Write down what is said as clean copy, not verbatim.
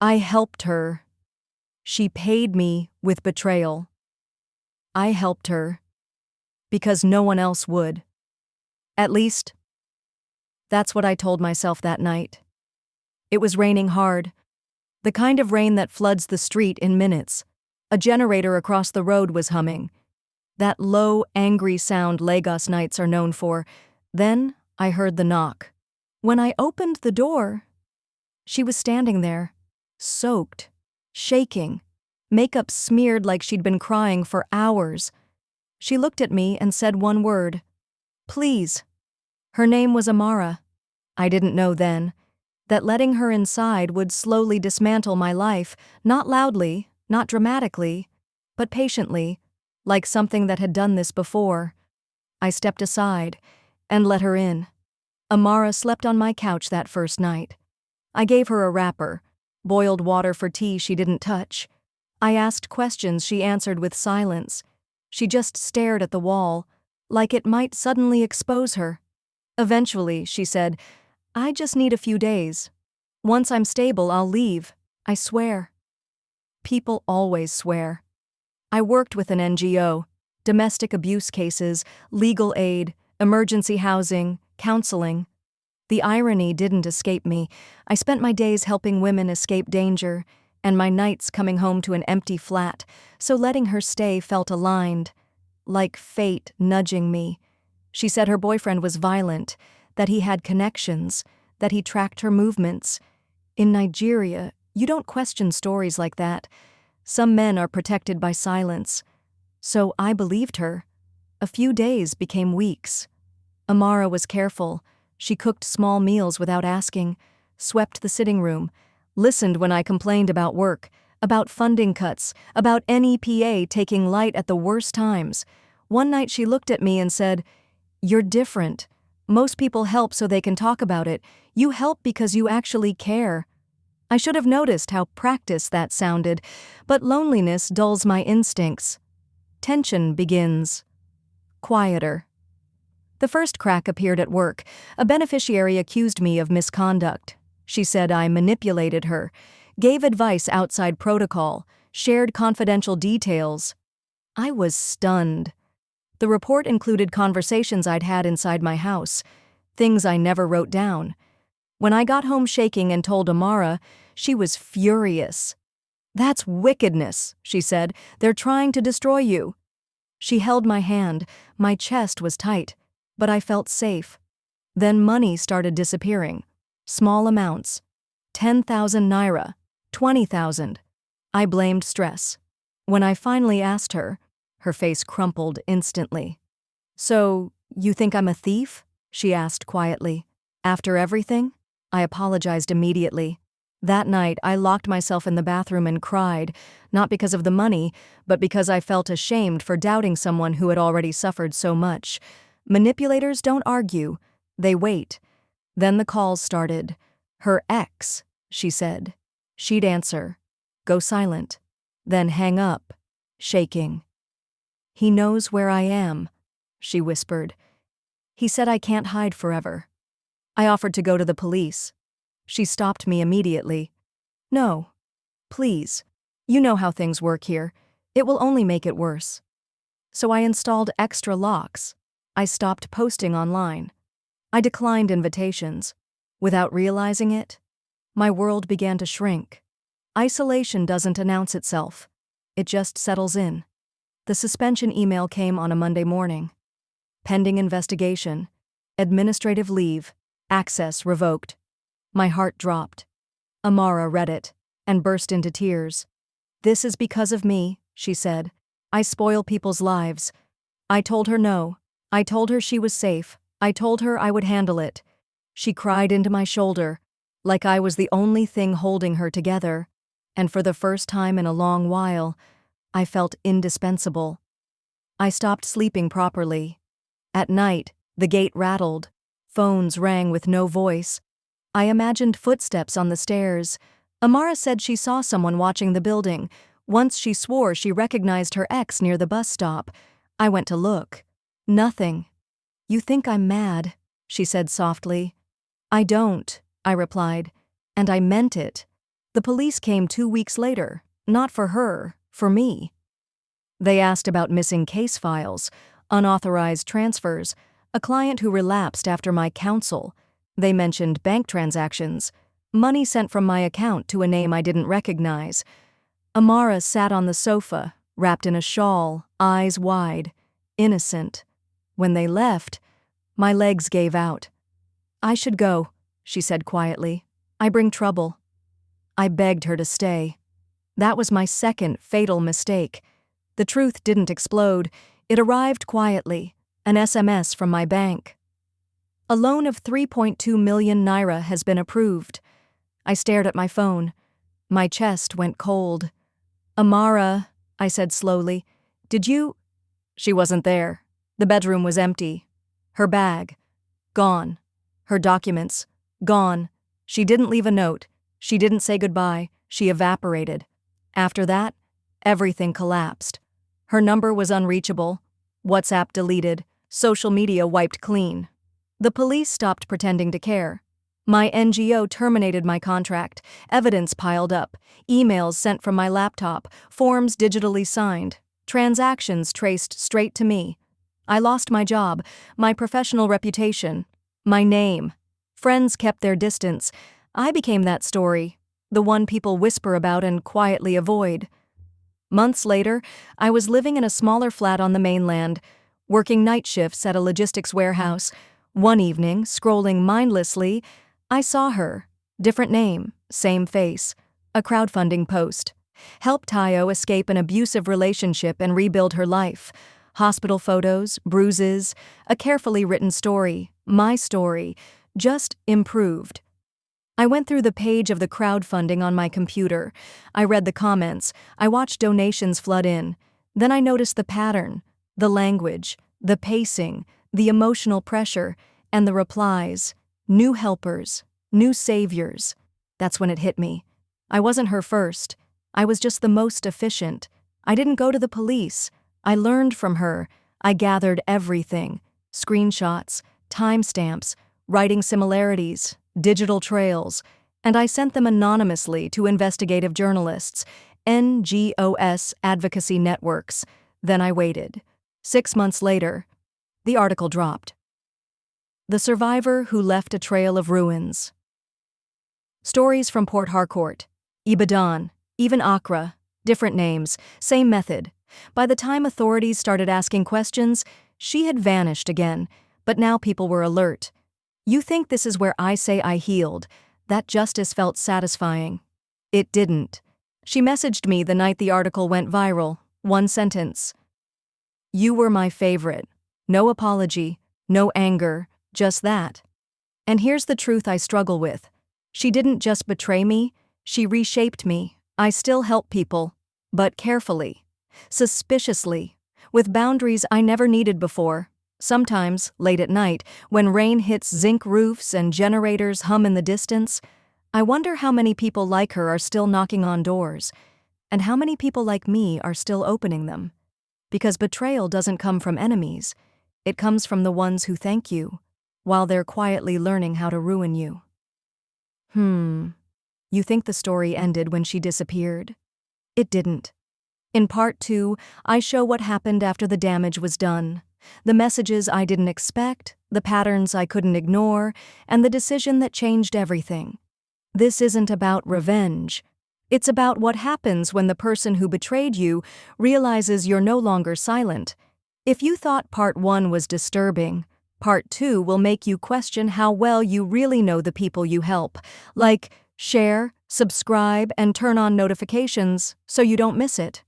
I helped her. She paid me with betrayal. I helped her because no one else would. At least, that's what I told myself that night. It was raining hard, the kind of rain that floods the street in minutes. A generator across the road was humming. That low, angry sound Lagos nights are known for. Then I heard the knock. When I opened the door, she was standing there, soaked, shaking, makeup smeared like she'd been crying for hours. She looked at me and said one word, "Please." Her name was Amara. I didn't know then that letting her inside would slowly dismantle my life, not loudly, not dramatically, but patiently, like something that had done this before. I stepped aside and let her in. Amara slept on my couch that first night. I gave her a wrapper, boiled water for tea she didn't touch. I asked questions she answered with silence. She just stared at the wall, like it might suddenly expose her. Eventually, she said, "I just need a few days. Once I'm stable, I'll leave. I swear." People always swear. I worked with an NGO, domestic abuse cases, legal aid, emergency housing, counseling. The irony didn't escape me. I spent my days helping women escape danger, and my nights coming home to an empty flat, so letting her stay felt aligned, like fate nudging me. She said her boyfriend was violent, that he had connections, that he tracked her movements. In Nigeria, you don't question stories like that. Some men are protected by silence. So I believed her. A few days became weeks. Amara was careful. She cooked small meals without asking, swept the sitting room, listened when I complained about work, about funding cuts, about NEPA taking light at the worst times. One night she looked at me and said, "You're different. Most people help so they can talk about it. You help because you actually care." I should have noticed how practiced that sounded, but loneliness dulls my instincts. Tension begins. Quieter. The first crack appeared at work. A beneficiary accused me of misconduct. She said I manipulated her, gave advice outside protocol, shared confidential details. I was stunned. The report included conversations I'd had inside my house, things I never wrote down. When I got home shaking and told Amara, she was furious. "That's wickedness," she said. "They're trying to destroy you." She held my hand. My chest was tight, but I felt safe. Then money started disappearing. Small amounts. 10,000 naira. 20,000. I blamed stress. When I finally asked her, her face crumpled instantly. "So, you think I'm a thief?" she asked quietly. "After everything?" I apologized immediately. That night, I locked myself in the bathroom and cried, not because of the money, but because I felt ashamed for doubting someone who had already suffered so much. Manipulators don't argue, they wait. Then the calls started. Her ex, she said. She'd answer, go silent, then hang up, shaking. "He knows where I am," she whispered. "He said I can't hide forever." I offered to go to the police. She stopped me immediately. "No. Please. You know how things work here. It will only make it worse." So I installed extra locks. I stopped posting online. I declined invitations. Without realizing it, my world began to shrink. Isolation doesn't announce itself. It just settles in. The suspension email came on a Monday morning. Pending investigation. Administrative leave. Access revoked. My heart dropped. Amara read it and burst into tears. "This is because of me," she said. "I spoil people's lives." I told her no. I told her she was safe. I told her I would handle it. She cried into my shoulder, like I was the only thing holding her together, and for the first time in a long while, I felt indispensable. I stopped sleeping properly. At night, the gate rattled. Phones rang with no voice. I imagined footsteps on the stairs. Amara said she saw someone watching the building. Once she swore she recognized her ex near the bus stop. I went to look. Nothing. "You think I'm mad," she said softly. "I don't," I replied, and I meant it. The police came 2 weeks later, not for her, for me. They asked about missing case files, unauthorized transfers, a client who relapsed after my counsel. They mentioned bank transactions, money sent from my account to a name I didn't recognize. Amara sat on the sofa, wrapped in a shawl, eyes wide, innocent. When they left, my legs gave out. "I should go," she said quietly. "I bring trouble." I begged her to stay. That was my second fatal mistake. The truth didn't explode. It arrived quietly, an SMS from my bank. A loan of 3.2 million naira has been approved. I stared at my phone. My chest went cold. "Amara," I said slowly, "did you—" She wasn't there. The bedroom was empty. Her bag, gone. Her documents, gone. She didn't leave a note. She didn't say goodbye. She evaporated. After that, everything collapsed. Her number was unreachable. WhatsApp deleted. Social media wiped clean. The police stopped pretending to care. My NGO terminated my contract. Evidence piled up. Emails sent from my laptop. Forms digitally signed. Transactions traced straight to me. I lost my job, my professional reputation, my name. Friends kept their distance. I became that story, the one people whisper about and quietly avoid. Months later, I was living in a smaller flat on the mainland, working night shifts at a logistics warehouse. One evening, scrolling mindlessly, I saw her. Different name, same face. A crowdfunding post. Help Tayo escape an abusive relationship and rebuild her life. Hospital photos, bruises, a carefully written story, my story, just improved. I went through the page of the crowdfunding on my computer. I read the comments. I watched donations flood in. Then I noticed the pattern, the language, the pacing, the emotional pressure, and the replies. New helpers, new saviors. That's when it hit me. I wasn't her first. I was just the most efficient. I didn't go to the police. I learned from her. I gathered everything. Screenshots, timestamps, writing similarities, digital trails, and I sent them anonymously to investigative journalists, NGOs advocacy networks. Then I waited. 6 months later, the article dropped. The survivor who left a trail of ruins. Stories from Port Harcourt, Ibadan, even Accra, different names, same method. By the time authorities started asking questions, she had vanished again, but now people were alert. You think this is where I say I healed. That justice felt satisfying. It didn't. She messaged me the night the article went viral. One sentence. "You were my favorite. No apology, no anger, just that." And here's the truth I struggle with. She didn't just betray me, she reshaped me. I still help people, but carefully, suspiciously, with boundaries I never needed before. Sometimes, late at night, when rain hits zinc roofs and generators hum in the distance, I wonder how many people like her are still knocking on doors, and how many people like me are still opening them. Because betrayal doesn't come from enemies, it comes from the ones who thank you, while they're quietly learning how to ruin you. You think the story ended when she disappeared? It didn't. In part 2, I show what happened after the damage was done. The messages I didn't expect, the patterns I couldn't ignore, and the decision that changed everything. This isn't about revenge. It's about what happens when the person who betrayed you realizes you're no longer silent. If you thought part 1 was disturbing, part 2 will make you question how well you really know the people you help. Like, share, subscribe, and turn on notifications so you don't miss it.